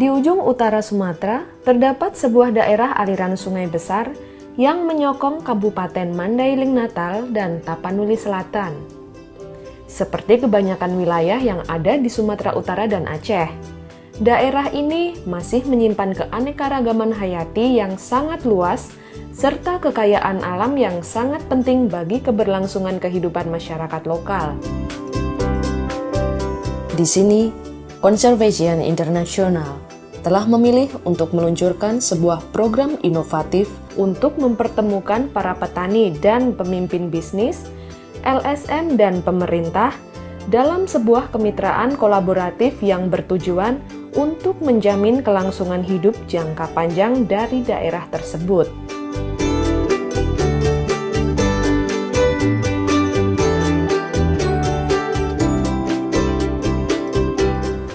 Di ujung utara Sumatera, terdapat sebuah daerah aliran sungai besar yang menyokong Kabupaten Mandailing Natal dan Tapanuli Selatan. Seperti kebanyakan wilayah yang ada di Sumatera Utara dan Aceh, daerah ini masih menyimpan keanekaragaman hayati yang sangat luas serta kekayaan alam yang sangat penting bagi keberlangsungan kehidupan masyarakat lokal. Di sini, Conservation International telah memilih untuk meluncurkan sebuah program inovatif untuk mempertemukan para petani dan pemimpin bisnis, LSM dan pemerintah dalam sebuah kemitraan kolaboratif yang bertujuan untuk menjamin kelangsungan hidup jangka panjang dari daerah tersebut.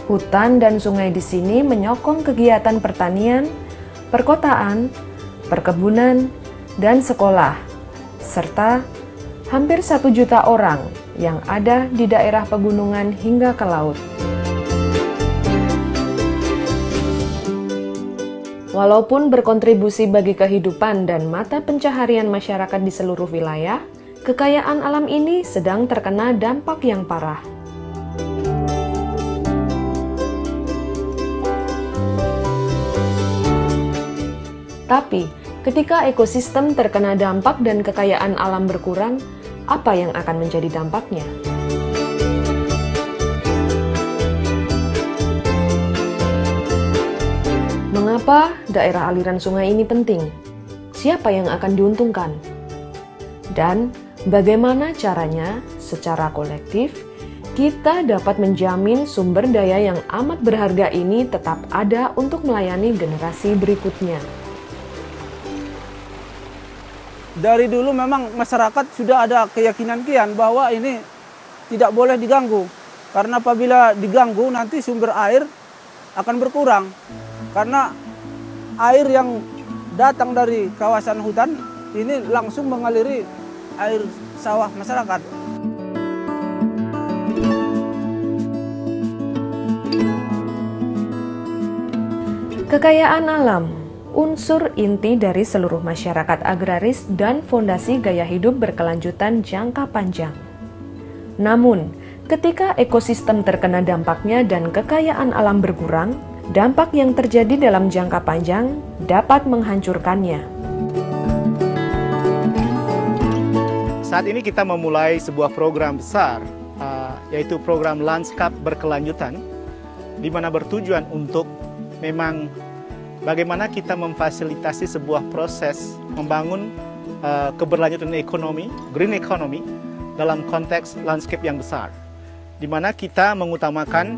Hutan dan sungai di sini menyokong kegiatan pertanian, perkotaan, perkebunan, dan sekolah, serta hampir 1 juta orang yang ada di daerah pegunungan hingga ke laut. Walaupun berkontribusi bagi kehidupan dan mata pencaharian masyarakat di seluruh wilayah, kekayaan alam ini sedang terkena dampak yang parah. Tapi, ketika ekosistem terkena dampak dan kekayaan alam berkurang, apa yang akan menjadi dampaknya? Mengapa daerah aliran sungai ini penting? Siapa yang akan diuntungkan? Dan bagaimana caranya secara kolektif kita dapat menjamin sumber daya yang amat berharga ini tetap ada untuk melayani generasi berikutnya? Dari dulu memang masyarakat sudah ada keyakinan bahwa ini tidak boleh diganggu. Karena apabila diganggu nanti sumber air akan berkurang. Karena air yang datang dari kawasan hutan ini langsung mengaliri air sawah masyarakat. Kekayaan alam unsur inti dari seluruh masyarakat agraris dan fondasi gaya hidup berkelanjutan jangka panjang. Namun, ketika ekosistem terkena dampaknya dan kekayaan alam berkurang, dampak yang terjadi dalam jangka panjang dapat menghancurkannya. Saat ini kita memulai sebuah program besar, yaitu program Landscape Berkelanjutan, di mana bertujuan untuk memang bagaimana kita memfasilitasi sebuah proses membangun keberlanjutan ekonomi, green economy, dalam konteks landscape yang besar. Di mana kita mengutamakan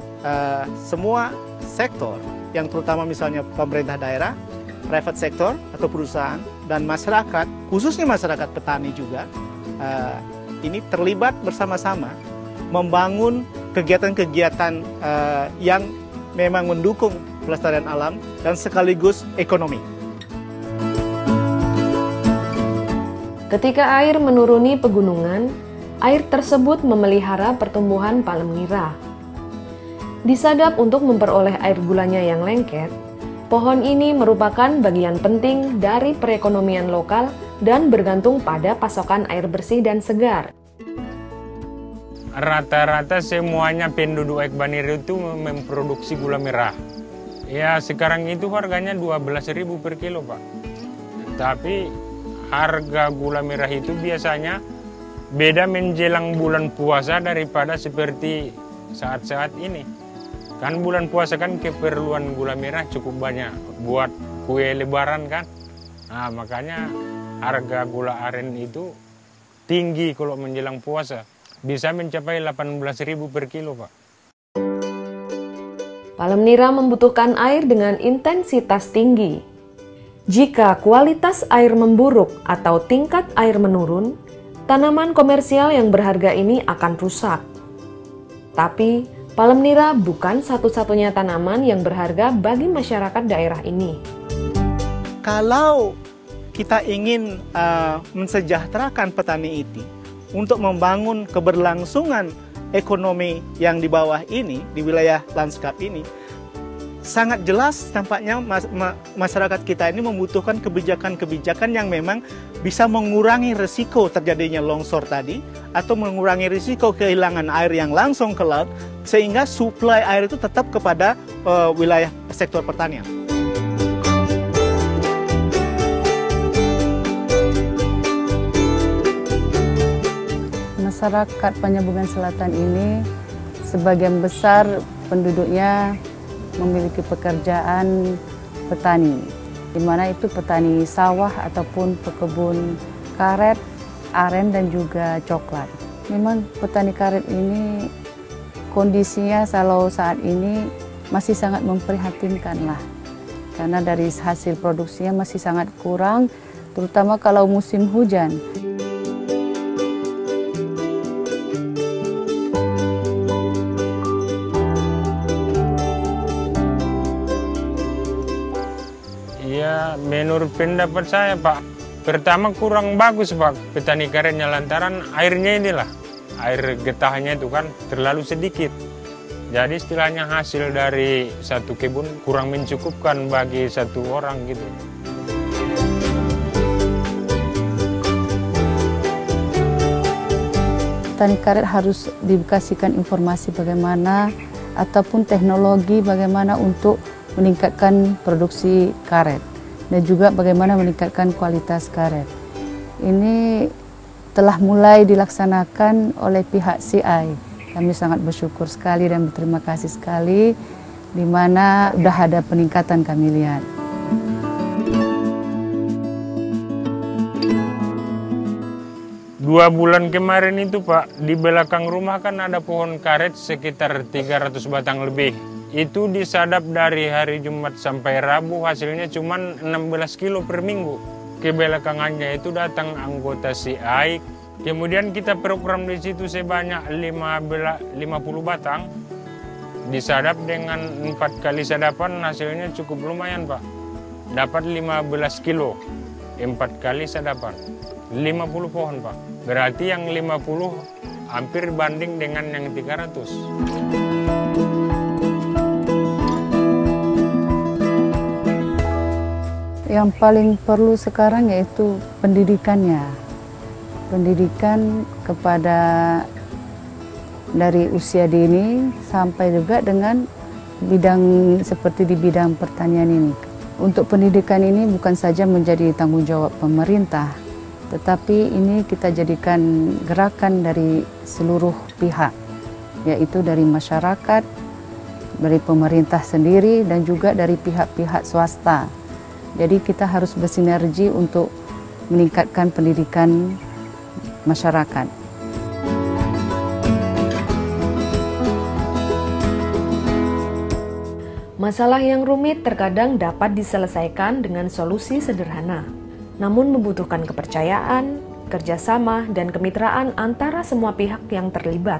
semua sektor, yang terutama misalnya pemerintah daerah, private sector atau perusahaan, dan masyarakat, khususnya masyarakat petani juga, ini terlibat bersama-sama membangun kegiatan-kegiatan yang memang mendukung pelestarian alam dan sekaligus ekonomi. Ketika air menuruni pegunungan, air tersebut memelihara pertumbuhan palem nira. Disadap untuk memperoleh air gulanya yang lengket, pohon ini merupakan bagian penting dari perekonomian lokal dan bergantung pada pasokan air bersih dan segar. Rata-rata semuanya penduduk Ekbaniro itu memproduksi gula merah. Ya sekarang itu harganya 12.000 per kilo Pak. Tapi harga gula merah itu biasanya beda menjelang bulan puasa daripada seperti saat-saat ini. Kan bulan puasa kan keperluan gula merah cukup banyak buat kue lebaran kan. Nah makanya harga gula aren itu tinggi kalau menjelang puasa. Bisa mencapai 18.000 per kilo Pak. Palem nira membutuhkan air dengan intensitas tinggi. Jika kualitas air memburuk atau tingkat air menurun, tanaman komersial yang berharga ini akan rusak. Tapi, palem nira bukan satu-satunya tanaman yang berharga bagi masyarakat daerah ini. Kalau kita ingin mensejahterakan petani itu untuk membangun keberlangsungan ekonomi yang di bawah ini, di wilayah lanskap ini, sangat jelas tampaknya masyarakat kita ini membutuhkan kebijakan-kebijakan yang memang bisa mengurangi risiko terjadinya longsor tadi, atau mengurangi risiko kehilangan air yang langsung ke laut, sehingga suplai air itu tetap kepada wilayah sektor pertanian. Masyarakat Panjabungan Selatan ini sebagian besar penduduknya memiliki pekerjaan petani, di mana itu petani sawah ataupun pekebun karet, aren dan juga coklat. Memang petani karet ini kondisinya kalau saat ini masih sangat memprihatinkan lah, karena dari hasil produksinya masih sangat kurang, terutama kalau musim hujan. Ya, menurut pendapat saya, Pak, pertama kurang bagus, Pak, petani karetnya, lantaran airnya inilah, air getahnya itu kan terlalu sedikit. Jadi istilahnya hasil dari satu kebun kurang mencukupkan bagi satu orang gitu. Petani karet harus dikasihkan informasi bagaimana ataupun teknologi bagaimana untuk meningkatkan produksi karet dan juga bagaimana meningkatkan kualitas karet. Ini telah mulai dilaksanakan oleh pihak CI. Kami sangat bersyukur sekali dan berterima kasih sekali, di mana sudah ada peningkatan kami lihat. Dua bulan kemarin itu, Pak, di belakang rumah kan ada pohon karet sekitar 300 batang lebih. Itu disadap dari hari Jumat sampai Rabu, hasilnya cuma 16 kilo per minggu. Ke belakangannya itu datang anggota CI, kemudian kita program di situ sebanyak 50 batang. Disadap dengan 4 kali sadapan, hasilnya cukup lumayan, Pak. Dapat 15 kilo, 4 kali sadapan. 50 pohon, Pak. Berarti yang 50 hampir banding dengan yang 300. Yang paling perlu sekarang yaitu pendidikannya. Pendidikan kepada dari usia dini sampai juga dengan bidang seperti di bidang pertanian ini. Untuk pendidikan ini bukan saja menjadi tanggung jawab pemerintah, tetapi ini kita jadikan gerakan dari seluruh pihak, yaitu dari masyarakat, dari pemerintah sendiri, dan juga dari pihak-pihak swasta. Jadi kita harus bersinergi untuk meningkatkan pendidikan masyarakat. Masalah yang rumit terkadang dapat diselesaikan dengan solusi sederhana, namun membutuhkan kepercayaan, kerjasama, dan kemitraan antara semua pihak yang terlibat.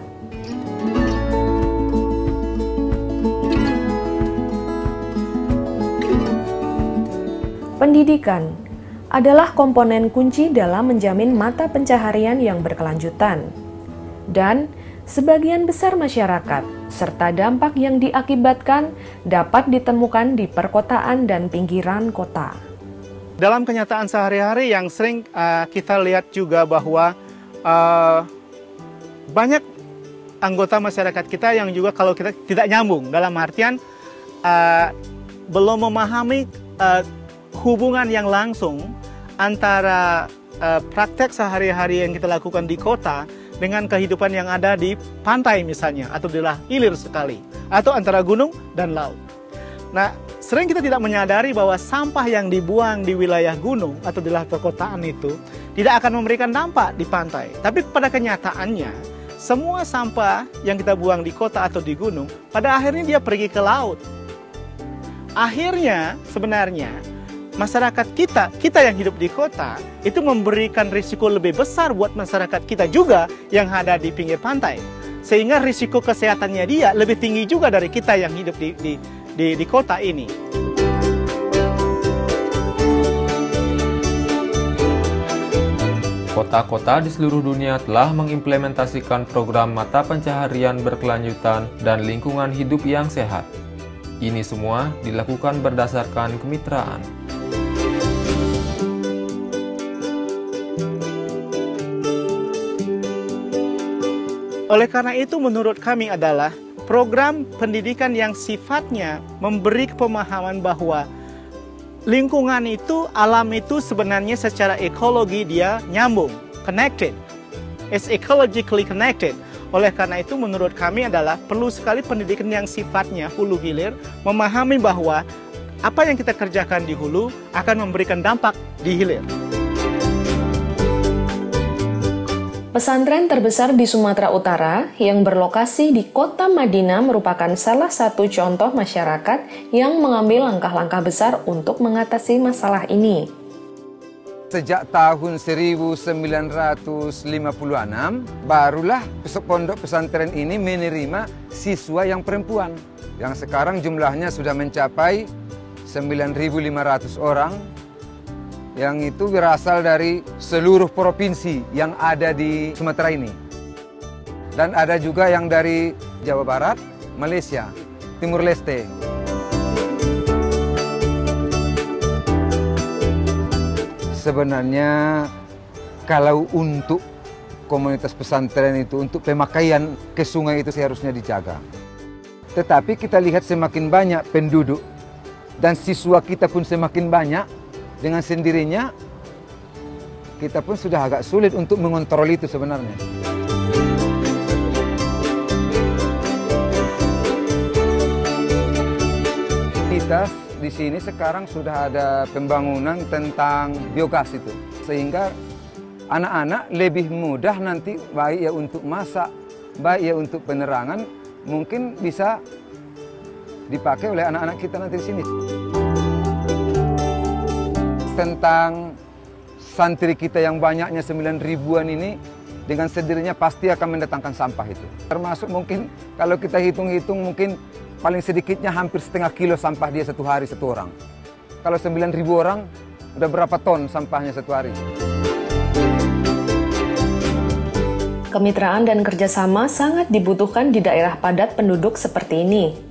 Pendidikan adalah komponen kunci dalam menjamin mata pencaharian yang berkelanjutan, dan sebagian besar masyarakat serta dampak yang diakibatkan dapat ditemukan di perkotaan dan pinggiran kota. Dalam kenyataan sehari-hari yang sering kita lihat juga bahwa banyak anggota masyarakat kita yang juga kalau kita tidak nyambung, dalam artian belum memahami hubungan yang langsung antara praktek sehari-hari yang kita lakukan di kota dengan kehidupan yang ada di pantai misalnya, atau di hilir sekali, atau antara gunung dan laut. Nah, sering kita tidak menyadari bahwa sampah yang dibuang di wilayah gunung atau di perkotaan itu tidak akan memberikan dampak di pantai. Tapi pada kenyataannya, semua sampah yang kita buang di kota atau di gunung, pada akhirnya dia pergi ke laut. Akhirnya sebenarnya masyarakat kita yang hidup di kota itu memberikan risiko lebih besar buat masyarakat kita juga yang ada di pinggir pantai. Sehingga risiko kesehatannya dia lebih tinggi juga dari kita yang hidup di kota ini. Kota-kota di seluruh dunia telah mengimplementasikan program mata pencaharian berkelanjutan dan lingkungan hidup yang sehat. Ini semua dilakukan berdasarkan kemitraan. Oleh karena itu menurut kami adalah program pendidikan yang sifatnya memberi pemahaman bahwa lingkungan itu, alam itu sebenarnya secara ekologi dia nyambung, connected. It's ecologically connected. Oleh karena itu menurut kami adalah perlu sekali pendidikan yang sifatnya hulu hilir, memahami bahwa apa yang kita kerjakan di hulu akan memberikan dampak di hilir. Pesantren terbesar di Sumatera Utara yang berlokasi di Kota Madinah merupakan salah satu contoh masyarakat yang mengambil langkah-langkah besar untuk mengatasi masalah ini. Sejak tahun 1956, barulah pondok pesantren ini menerima siswa yang perempuan. Yang sekarang jumlahnya sudah mencapai 9.500 orang. Yang itu berasal dari seluruh provinsi yang ada di Sumatera ini. Dan ada juga yang dari Jawa Barat, Malaysia, Timur Leste. Sebenarnya kalau untuk komunitas pesantren itu, untuk pemakaian ke sungai itu seharusnya dijaga. Tetapi kita lihat semakin banyak penduduk dan siswa kita pun semakin banyak, dengan sendirinya kita pun sudah agak sulit untuk mengontrol itu sebenarnya. Kita di sini sekarang sudah ada pembangunan tentang biogas itu, sehingga anak-anak lebih mudah nanti, baik ya untuk masak, baik ya untuk penerangan, mungkin bisa dipakai oleh anak-anak kita nanti di sini. Tentang santri kita yang banyaknya 9.000-an ini, dengan sendirinya pasti akan mendatangkan sampah itu. Termasuk mungkin kalau kita hitung-hitung mungkin paling sedikitnya hampir setengah kilo sampah dia satu hari satu orang. Kalau 9.000 orang, udah berapa ton sampahnya satu hari? Kemitraan dan kerjasama sangat dibutuhkan di daerah padat penduduk seperti ini.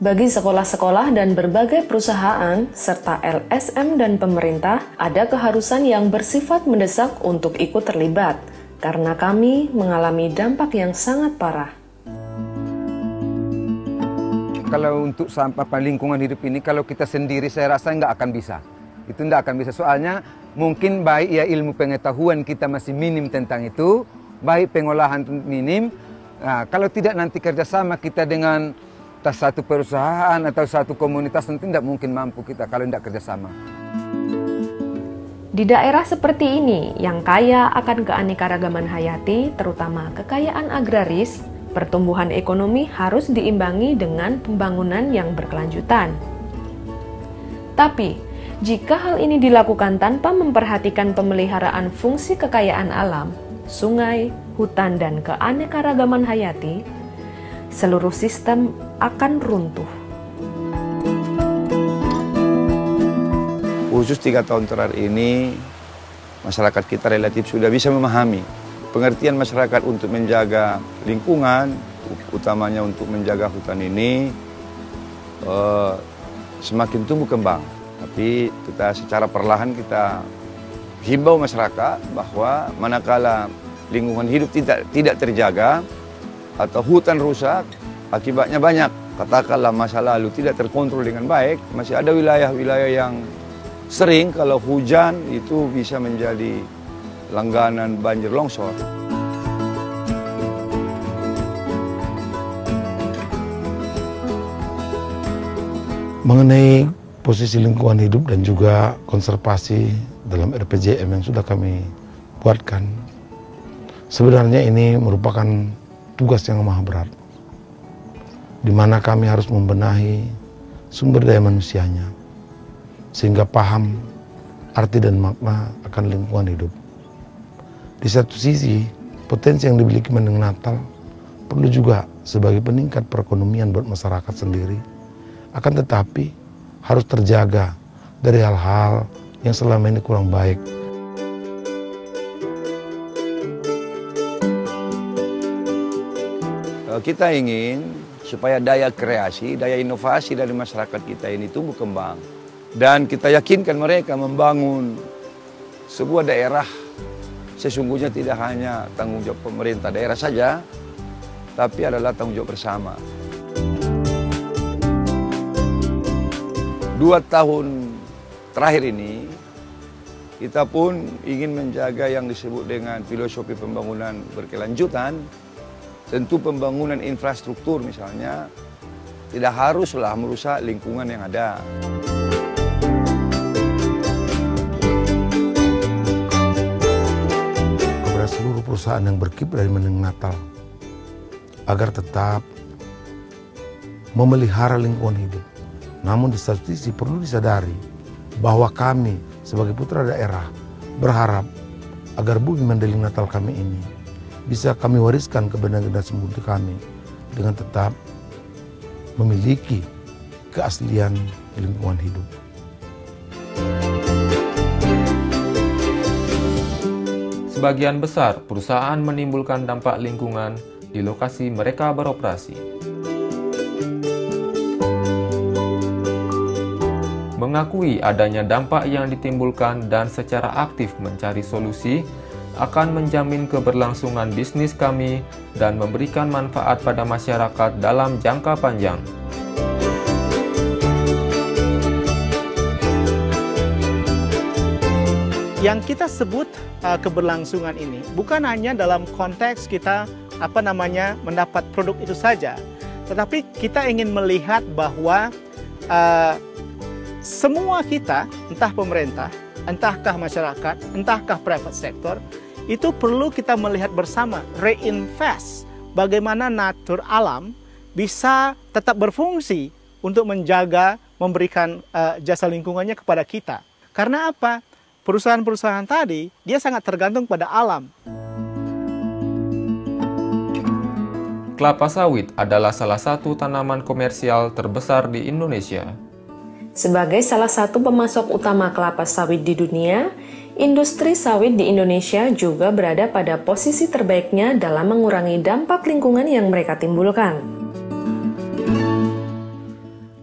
Bagi sekolah-sekolah dan berbagai perusahaan, serta LSM dan pemerintah, ada keharusan yang bersifat mendesak untuk ikut terlibat, karena kami mengalami dampak yang sangat parah. Kalau untuk sampah lingkungan hidup ini, kalau kita sendiri saya rasa nggak akan bisa. Itu nggak akan bisa, soalnya mungkin baik ya ilmu pengetahuan kita masih minim tentang itu, baik pengolahan minim. Nah, kalau tidak nanti kerjasama kita dengan satu perusahaan atau satu komunitas, nanti tidak mungkin mampu kita kalau tidak kerjasama. Di daerah seperti ini, yang kaya akan keanekaragaman hayati, terutama kekayaan agraris, pertumbuhan ekonomi harus diimbangi dengan pembangunan yang berkelanjutan. Tapi, jika hal ini dilakukan tanpa memperhatikan pemeliharaan fungsi kekayaan alam, sungai, hutan, dan keanekaragaman hayati, seluruh sistem akan runtuh. Khusus 3 tahun terakhir ini, masyarakat kita relatif sudah bisa memahami pengertian masyarakat untuk menjaga lingkungan, utamanya untuk menjaga hutan ini, semakin tumbuh kembang. Tapi kita secara perlahan kita himbau masyarakat bahwa manakala lingkungan hidup tidak terjaga, atau hutan rusak, akibatnya banyak. Katakanlah masa lalu tidak terkontrol dengan baik, masih ada wilayah-wilayah yang sering kalau hujan itu bisa menjadi langganan banjir longsor. Mengenai posisi lingkungan hidup dan juga konservasi dalam RPJM yang sudah kami buatkan, sebenarnya ini merupakan tugas yang maha berat, di mana kami harus membenahi sumber daya manusianya, sehingga paham arti dan makna akan lingkungan hidup. Di satu sisi, potensi yang dimiliki Mendeng Natal perlu juga sebagai peningkat perekonomian buat masyarakat sendiri, akan tetapi harus terjaga dari hal-hal yang selama ini kurang baik. Kita ingin supaya daya kreasi, daya inovasi dari masyarakat kita ini tumbuh kembang. Dan kita yakinkan mereka membangun sebuah daerah sesungguhnya tidak hanya tanggung jawab pemerintah daerah saja, tapi adalah tanggung jawab bersama. 2 tahun terakhir ini, kita pun ingin menjaga yang disebut dengan filosofi pembangunan berkelanjutan. Tentu pembangunan infrastruktur misalnya tidak haruslah merusak lingkungan yang ada. Kepada seluruh perusahaan yang berkiprah dari Mandaling Natal, agar tetap memelihara lingkungan hidup. Namun di satu sisi perlu disadari bahwa kami sebagai putra daerah berharap agar bumi Mandaling Natal kami ini bisa kami wariskan kepada generasi muda kami dengan tetap memiliki keaslian lingkungan hidup. Sebagian besar perusahaan menimbulkan dampak lingkungan di lokasi mereka beroperasi. Mengakui adanya dampak yang ditimbulkan dan secara aktif mencari solusi akan menjamin keberlangsungan bisnis kami dan memberikan manfaat pada masyarakat dalam jangka panjang. Yang kita sebut keberlangsungan ini bukan hanya dalam konteks kita mendapat produk itu saja, tetapi kita ingin melihat bahwa semua kita, entah pemerintah, entahkah masyarakat, entahkah private sector, itu perlu kita melihat bersama, reinvest bagaimana natur alam bisa tetap berfungsi untuk menjaga, memberikan jasa lingkungannya kepada kita. Karena apa? Perusahaan-perusahaan tadi, dia sangat tergantung pada alam. Kelapa sawit adalah salah satu tanaman komersial terbesar di Indonesia. Sebagai salah satu pemasok utama kelapa sawit di dunia, industri sawit di Indonesia juga berada pada posisi terbaiknya dalam mengurangi dampak lingkungan yang mereka timbulkan.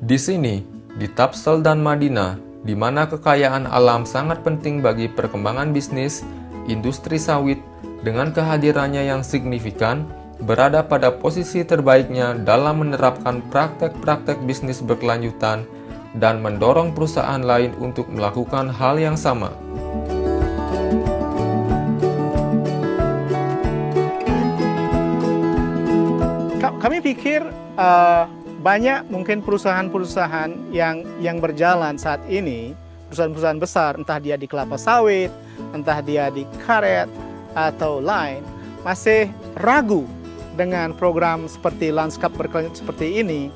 Di sini, di Tapsel dan Madinah, di mana kekayaan alam sangat penting bagi perkembangan bisnis, industri sawit dengan kehadirannya yang signifikan berada pada posisi terbaiknya dalam menerapkan praktek-praktek bisnis berkelanjutan dan mendorong perusahaan lain untuk melakukan hal yang sama. Kami pikir banyak mungkin perusahaan-perusahaan yang berjalan saat ini, perusahaan-perusahaan besar, entah dia di kelapa sawit, entah dia di karet atau lain, masih ragu dengan program seperti Lanskap berkelanjutan seperti ini.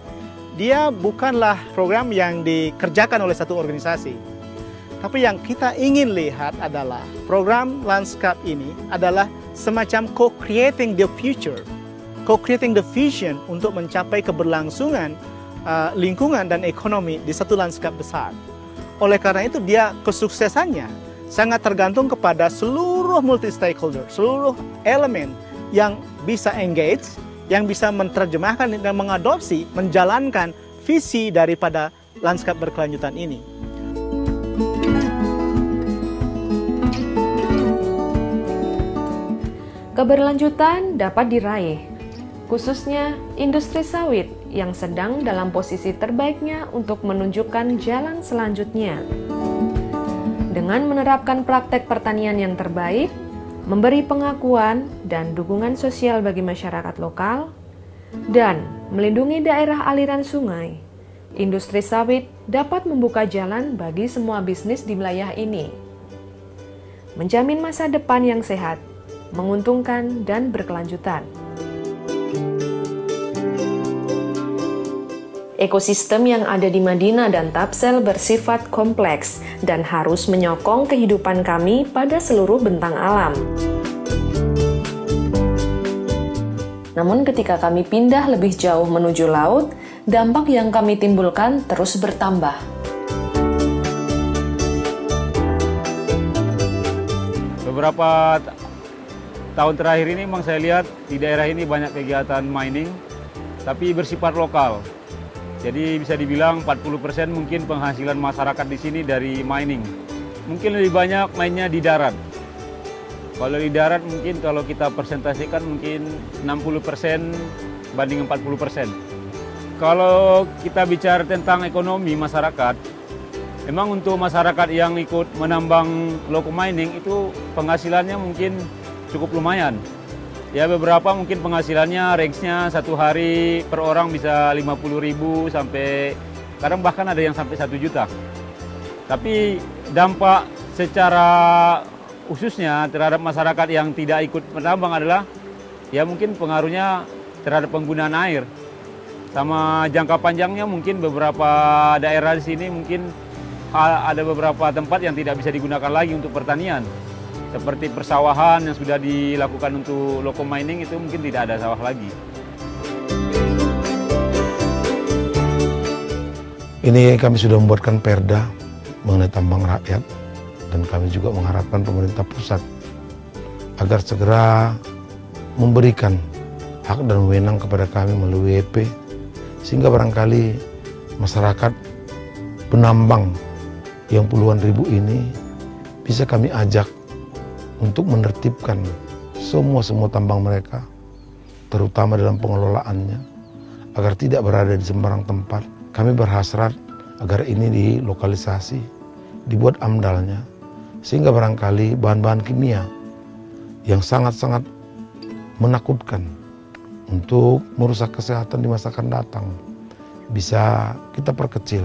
Dia bukanlah program yang dikerjakan oleh satu organisasi. Tapi yang kita ingin lihat adalah program Lanskap ini adalah semacam co-creating the future, co-creating the vision untuk mencapai keberlangsungan lingkungan dan ekonomi di satu lanskap besar. Oleh karena itu dia kesuksesannya sangat tergantung kepada seluruh multi-stakeholder, seluruh elemen yang bisa engage, yang bisa menerjemahkan dan mengadopsi, menjalankan visi daripada lanskap berkelanjutan ini. Keberlanjutan dapat diraih, khususnya industri sawit yang sedang dalam posisi terbaiknya untuk menunjukkan jalan selanjutnya. Dengan menerapkan praktek pertanian yang terbaik, memberi pengakuan dan dukungan sosial bagi masyarakat lokal, dan melindungi daerah aliran sungai, industri sawit dapat membuka jalan bagi semua bisnis di wilayah ini. Menjamin masa depan yang sehat, menguntungkan, dan berkelanjutan. Ekosistem yang ada di Madinah dan Tapsel bersifat kompleks dan harus menyokong kehidupan kami pada seluruh bentang alam. Namun ketika kami pindah lebih jauh menuju laut, dampak yang kami timbulkan terus bertambah. Beberapa tahun terakhir ini memang saya lihat di daerah ini banyak kegiatan mining tapi bersifat lokal. Jadi bisa dibilang 40% mungkin penghasilan masyarakat di sini dari mining. Mungkin lebih banyak mainnya di darat. Kalau di darat mungkin kalau kita presentasikan mungkin 60% banding 40%. Kalau kita bicara tentang ekonomi masyarakat, memang untuk masyarakat yang ikut menambang local mining itu penghasilannya mungkin cukup lumayan. Ya beberapa mungkin penghasilannya range-nya satu hari per orang bisa 50.000 sampai kadang bahkan ada yang sampai 1 juta. Tapi dampak secara khususnya terhadap masyarakat yang tidak ikut menambang adalah ya mungkin pengaruhnya terhadap penggunaan air. Sama jangka panjangnya mungkin beberapa daerah di sini mungkin ada beberapa tempat yang tidak bisa digunakan lagi untuk pertanian. Seperti persawahan yang sudah dilakukan untuk local mining itu mungkin tidak ada sawah lagi. Ini kami sudah membuatkan perda mengenai tambang rakyat dan kami juga mengharapkan pemerintah pusat agar segera memberikan hak dan wewenang kepada kami melalui WP sehingga barangkali masyarakat penambang yang puluhan ribu ini bisa kami ajak untuk menertibkan semua tambang mereka, terutama dalam pengelolaannya, agar tidak berada di sembarang tempat. Kami berhasrat agar ini dilokalisasi, dibuat amdalnya, sehingga barangkali bahan-bahan kimia yang sangat-sangat menakutkan untuk merusak kesehatan di masa akan datang bisa kita perkecil.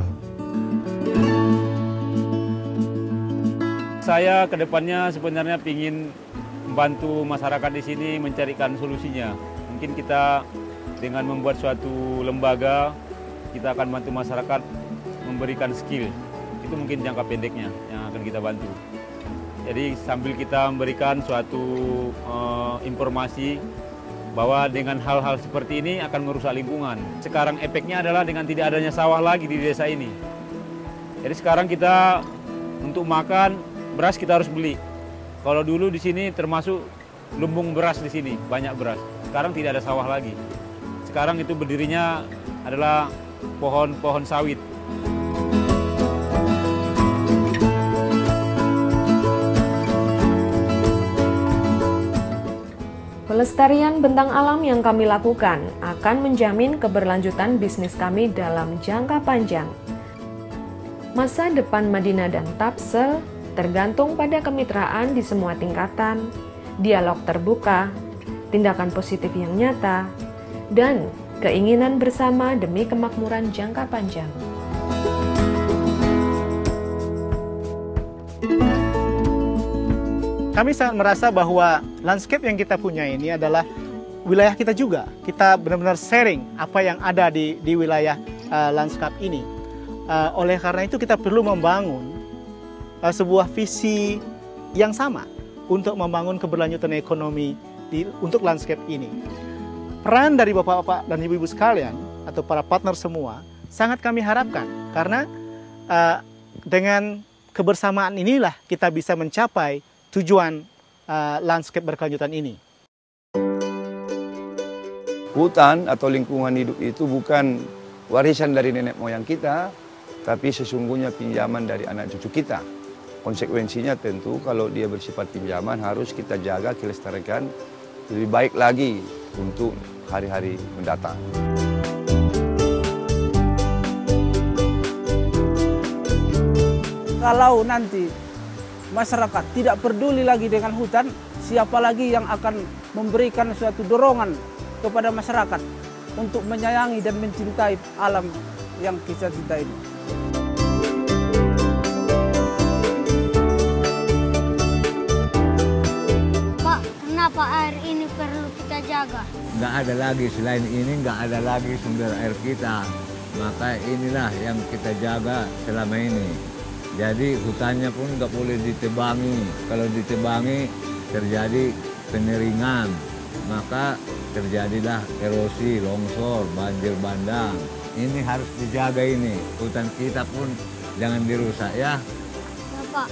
Saya kedepannya sebenarnya ingin membantu masyarakat di sini mencarikan solusinya. Mungkin kita dengan membuat suatu lembaga, kita akan bantu masyarakat memberikan skill. Itu mungkin jangka pendeknya yang akan kita bantu. Jadi sambil kita memberikan suatu informasi bahwa dengan hal-hal seperti ini akan merusak lingkungan. Sekarang efeknya adalah dengan tidak adanya sawah lagi di desa ini. Jadi sekarang kita untuk makan, beras kita harus beli. Kalau dulu di sini termasuk lumbung beras di sini, banyak beras. Sekarang tidak ada sawah lagi. Sekarang itu berdirinya adalah pohon-pohon sawit. Pelestarian bentang alam yang kami lakukan akan menjamin keberlanjutan bisnis kami dalam jangka panjang. Masa depan Madinah dan Tapsel tergantung pada kemitraan di semua tingkatan, dialog terbuka, tindakan positif yang nyata, dan keinginan bersama demi kemakmuran jangka panjang. Kami sangat merasa bahwa landscape yang kita punya ini adalah wilayah kita juga. Kita benar-benar sharing apa yang ada di wilayah landscape ini. Oleh karena itu kita perlu membangun sebuah visi yang sama untuk membangun keberlanjutan ekonomi untuk landscape ini. Peran dari bapak-bapak dan ibu-ibu sekalian atau para partner semua sangat kami harapkan karena dengan kebersamaan inilah kita bisa mencapai tujuan landscape berkelanjutan ini. Hutan atau lingkungan hidup itu bukan warisan dari nenek moyang kita, tapi sesungguhnya pinjaman dari anak cucu kita. Konsekuensinya tentu kalau dia bersifat pinjaman harus kita jaga, kita lestarikan lebih baik lagi untuk hari-hari mendatang. Kalau nanti masyarakat tidak peduli lagi dengan hutan, siapa lagi yang akan memberikan suatu dorongan kepada masyarakat untuk menyayangi dan mencintai alam yang kita cintai ini. Kenapa air ini perlu kita jaga? Nggak ada lagi, selain ini nggak ada lagi sumber air kita. Maka inilah yang kita jaga selama ini. Jadi hutannya pun nggak boleh ditebangi. Kalau ditebangi terjadi pengeringan. Maka terjadilah erosi, longsor, banjir bandang. Ini harus dijaga ini. Hutan kita pun jangan dirusak ya. Ya Pak.